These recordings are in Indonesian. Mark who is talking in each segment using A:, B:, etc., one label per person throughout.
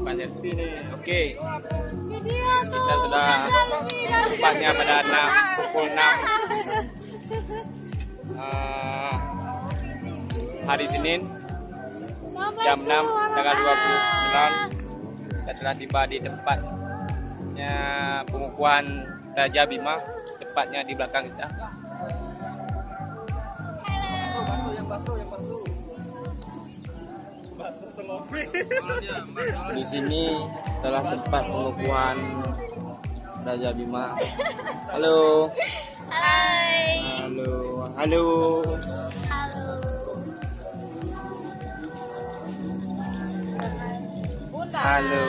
A: Pak Selfie nih. Oke. Kita sudah tepatnya pada pukul 6 hari Senin jam 6 tanggal 29. Kita telah tiba di tempatnya pengukuhan Raja Bima, tepatnya di belakang kita. Di sini adalah tempat pengukuhan Raja Bima. Halo.
B: Hai.
A: Halo. Halo.
B: Halo. Bunda.
A: Halo.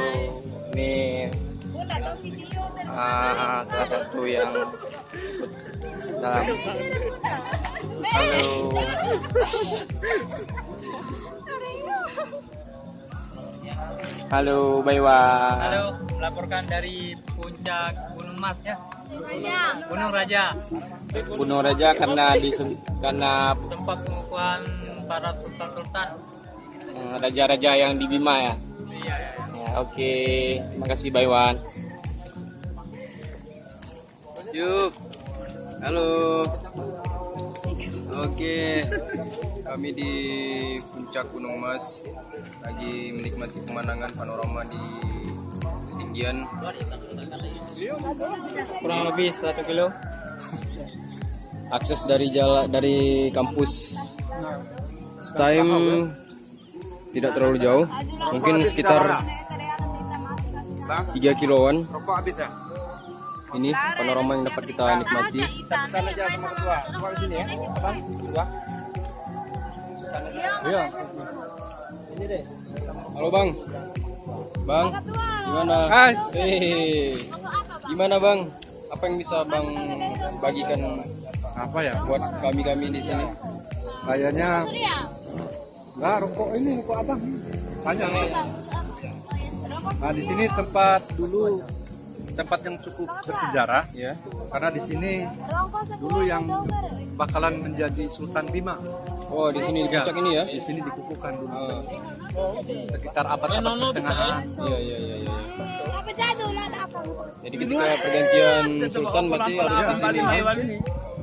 A: Nih
B: Bunda tuh video
A: salah satu yang dalam. Halo. Halo, Baywa.
C: Halo, melaporkan dari puncak Gunung Mas ya.
B: Raja.
C: Gunung Raja,
A: Gunung Raja karena karena
C: tempat pengukuhan para sultan-sultan.
A: raja-raja yang di Bima ya.
C: Iya, iya.
A: Ya, oke. Terima kasih Baywan.
D: Yuk, halo. Oke, kami di puncak Gunung Mas lagi menikmati pemandangan panorama di ketinggian.
C: Kurang lebih 1 kilo.
D: Akses dari kampus STIM tidak terlalu jauh, mungkin sekitar 3 kiloan.
A: Rokok habis ya?
D: Ini panorama yang dapat kita nikmati.
A: Sana aja sama ketua. Ketua ke sini ya. Apa? Ketua.
D: Iya.
A: Ini deh.
D: Halo Bang. Bang, gimana?
A: Hai.
D: Gimana Bang? Apa yang bisa Bang bagikan
E: Apa ya?
D: buat kami-kami di sini?
E: Kayaknya nggak rokok ini rokok abang banyak. Nah di sini tempat yang cukup bersejarah
D: Ya.
E: karena di sini dulu yang bakalan menjadi Sultan Bima.
D: Oh, di sini di puncak ini ya?
E: Di sini dikukuhkan dulu
D: Oh,
E: sekitar abad-abad pertengahan.
D: iya iya iya iya.
B: Apa jatuh lah apa?
D: Jadi ketika pergantian sultan berarti harus di sini.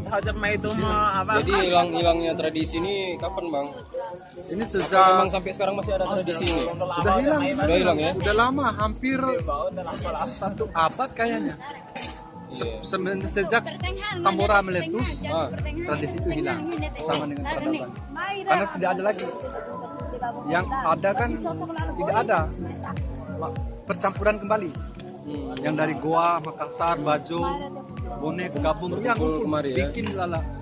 D: Jadi hilangnya tradisi ini kapan Bang?
E: Ini
D: Memang
E: sejak
D: sampai sekarang masih ada tradisi ini?
E: sudah hilang,
D: Udah hilang ya?
E: Udah lama, hampir 1 abad kayaknya.
D: Iya.
E: Sejak Tambora meletus,
D: Ah,
E: tradisi itu hilang sama dengan peradaban. Karena tidak ada lagi. Yang ada kan tidak ada percampuran kembali. Yang dari Goa, Makassar, Bajo, Bone gabung yang
D: Kumpul kemari ya?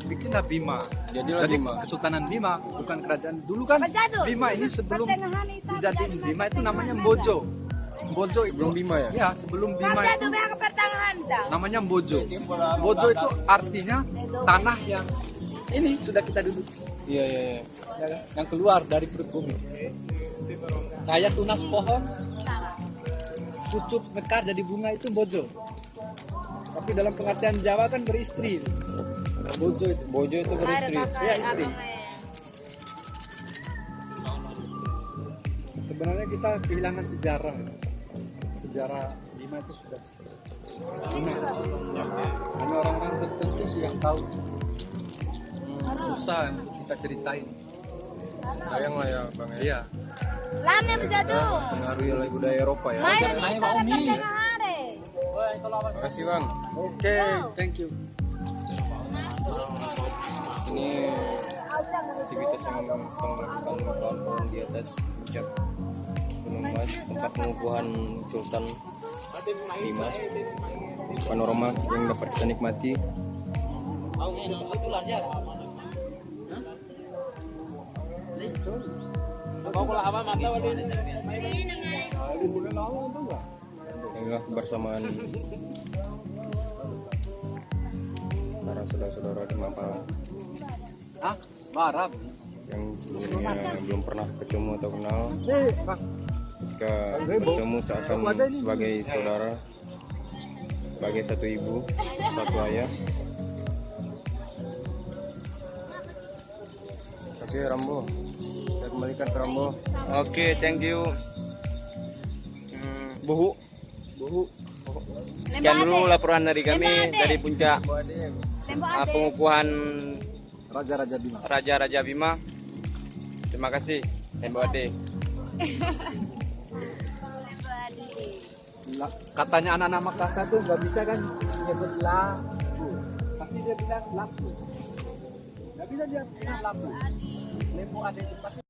E: bikinlah Bima.
D: Jadilah
E: Jadi
D: Bima.
E: Kesultanan Bima bukan kerajaan dulu kan. Bima ini sebelum dijadiin Bima itu namanya Mbojo. Mbojo itu
D: Sebelum Bima ya?
E: Ya, sebelum Bima itu
B: Jatuh ke pertengahan dah.
E: namanya Mbojo. Mbojo itu artinya tanah yang ini sudah kita duduk,
D: Iya iya iya.
E: ya kan? Yang keluar dari perut bumi. Kayak tunas pohon, pucuk mekar jadi bunga itu Mbojo. Tapi dalam pengertian Jawa kan beristri. Mbojo itu.
D: Bojo itu beristri.
E: Ya, istri. Sebenarnya kita kehilangan sejarah. Sejarah Bima itu sudah punah. Hanya orang-orang tertentu sih yang tahu. Susah untuk kita ceritain.
D: Sayang lah ya Bang ya.
E: Iya.
B: Lama berjatuh.
D: Pengaruhi oleh budaya Eropa ya.
B: Main pada pertengahan.
D: Makasih Bang.
E: Oke, thank you.
D: Ini aktivitas yang sedang melakukan kawan-kawan di atas puncak Gunung Mas, tempat pengukuhan Sultan Bima. Panorama yang dapat kita nikmati. Inilah kebersamaan para saudara-saudara di Mampang
E: Ah, Barab.
D: yang sebelumnya belum pernah ketemu atau kenal.
E: Bang.
D: Ketika bertemu seakan sebagai saudara, sebagai satu ibu, satu ayah. Oke Rambo, saya kembalikan ke Rambo.
A: Oke, thank you. Buhu. Sekian dulu laporan dari kami dari puncak pengukuhan
E: Raja Bima.
A: Raja Bima. Terima kasih, Tembok Ade.
E: Katanya anak-anak Makassar tuh nggak bisa kan nyebut lampu, pasti dia bilang lampu. Nggak bisa dia bilang lampu. Lembu Ade itu pasti